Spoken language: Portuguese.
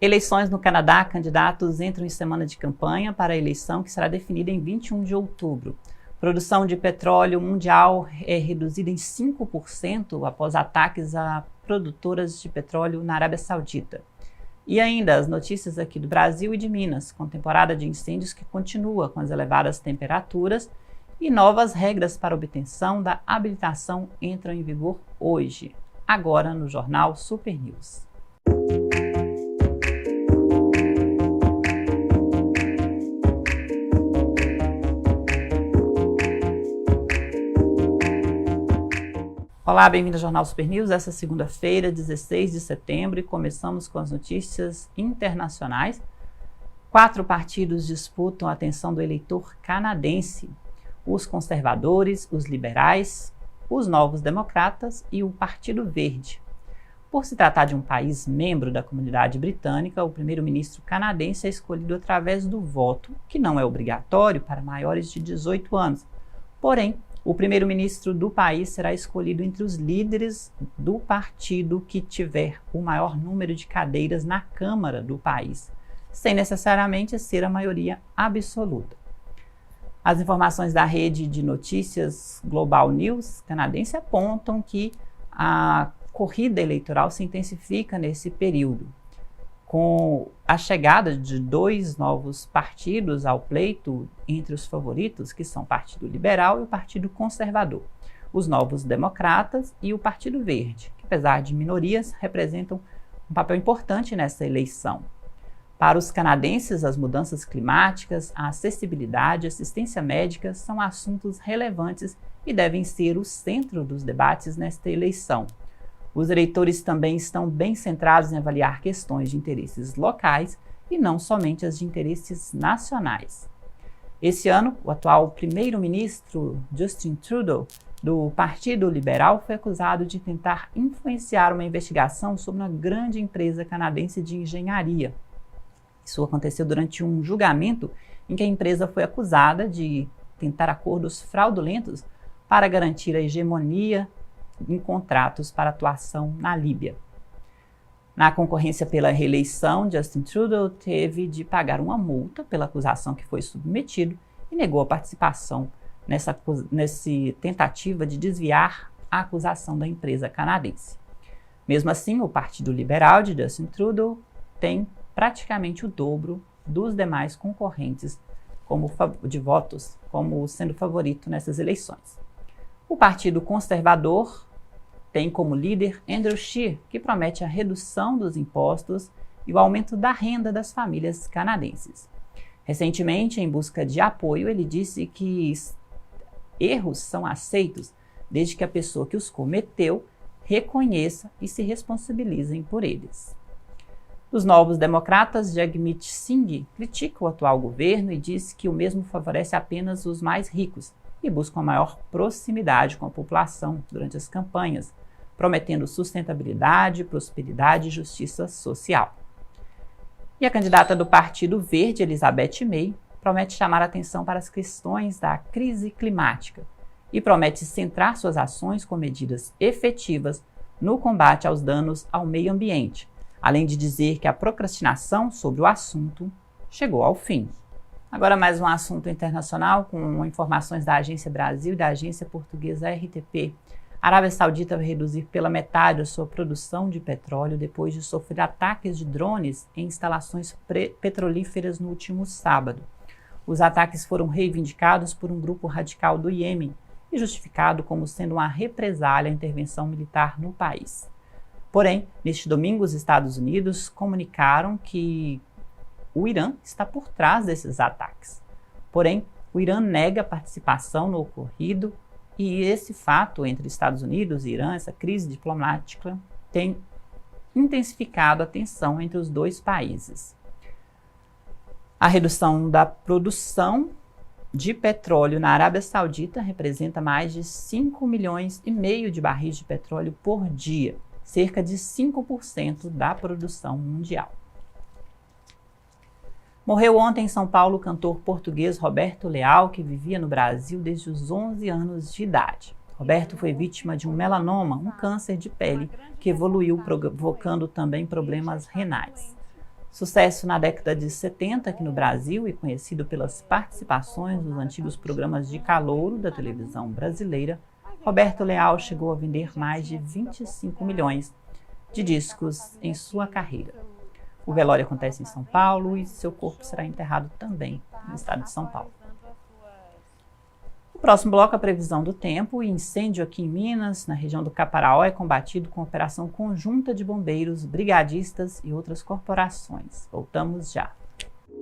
Eleições no Canadá, candidatos entram em semana de campanha para a eleição que será definida em 21 de outubro. Produção de petróleo mundial é reduzida em 5% após ataques a produtoras de petróleo na Arábia Saudita. E ainda as notícias aqui do Brasil e de Minas, com temporada de incêndios que continua com as elevadas temperaturas e novas regras para obtenção da habilitação entram em vigor hoje, agora no Jornal Super News. Olá, bem-vindo ao Jornal Super News. Essa segunda-feira, 16 de setembro, e começamos com as notícias internacionais. 4 partidos disputam a atenção do eleitor canadense: os conservadores, os liberais, os novos democratas e o Partido Verde. Por se tratar de um país membro da comunidade britânica, o primeiro-ministro canadense é escolhido através do voto, que não é obrigatório para maiores de 18 anos. Porém, o primeiro-ministro do país será escolhido entre os líderes do partido que tiver o maior número de cadeiras na Câmara do país, sem necessariamente ser a maioria absoluta. As informações da rede de notícias Global News canadense apontam que a corrida eleitoral se intensifica nesse período, com a chegada de 2 novos partidos ao pleito entre os favoritos, que são o Partido Liberal e o Partido Conservador, os Novos Democratas e o Partido Verde, que apesar de minorias, representam um papel importante nessa eleição. Para os canadenses, as mudanças climáticas, a acessibilidade e assistência médica são assuntos relevantes e devem ser o centro dos debates nesta eleição. Os eleitores também estão bem centrados em avaliar questões de interesses locais e não somente as de interesses nacionais. Esse ano, o atual primeiro-ministro Justin Trudeau, do Partido Liberal, foi acusado de tentar influenciar uma investigação sobre uma grande empresa canadense de engenharia. Isso aconteceu durante um julgamento em que a empresa foi acusada de tentar acordos fraudulentos para garantir a hegemonia em contratos para atuação na Líbia. Na concorrência pela reeleição, Justin Trudeau teve de pagar uma multa pela acusação que foi submetido e negou a participação nessa tentativa de desviar a acusação da empresa canadense. Mesmo assim, o Partido Liberal de Justin Trudeau tem praticamente o dobro dos demais concorrentes de votos, como sendo favorito nessas eleições. O Partido Conservador tem como líder Andrew Scheer, que promete a redução dos impostos e o aumento da renda das famílias canadenses. Recentemente, em busca de apoio, ele disse que erros são aceitos desde que a pessoa que os cometeu reconheça e se responsabilizem por eles. Os Novos Democratas, Jagmeet Singh, critica o atual governo e diz que o mesmo favorece apenas os mais ricos e busca uma maior proximidade com a população durante as campanhas, prometendo sustentabilidade, prosperidade e justiça social. E a candidata do Partido Verde, Elizabeth May, promete chamar a atenção para as questões da crise climática e promete centrar suas ações com medidas efetivas no combate aos danos ao meio ambiente, além de dizer que a procrastinação sobre o assunto chegou ao fim. Agora mais um assunto internacional com informações da Agência Brasil e da Agência Portuguesa RTP. A Arábia Saudita vai reduzir pela metade a sua produção de petróleo depois de sofrer ataques de drones em instalações petrolíferas no último sábado. Os ataques foram reivindicados por um grupo radical do Iêmen e justificado como sendo uma represália à intervenção militar no país. Porém, neste domingo, os Estados Unidos comunicaram que o Irã está por trás desses ataques. Porém, o Irã nega participação no ocorrido e esse fato entre Estados Unidos e Irã, essa crise diplomática, tem intensificado a tensão entre os dois países. A redução da produção de petróleo na Arábia Saudita representa mais de 5,5 milhões de barris de petróleo por dia, cerca de 5% da produção mundial. Morreu ontem em São Paulo o cantor português Roberto Leal, que vivia no Brasil desde os 11 anos de idade. Roberto foi vítima de um melanoma, um câncer de pele, que evoluiu provocando também problemas renais. Sucesso na década de 70 aqui no Brasil e conhecido pelas participações nos antigos programas de calouro da televisão brasileira, Roberto Leal chegou a vender mais de 25 milhões de discos em sua carreira. O velório acontece em São Paulo e seu corpo será enterrado também no estado de São Paulo. No próximo bloco, a previsão do tempo. O incêndio aqui em Minas, na região do Caparaó, é combatido com operação conjunta de bombeiros, brigadistas e outras corporações. Voltamos já.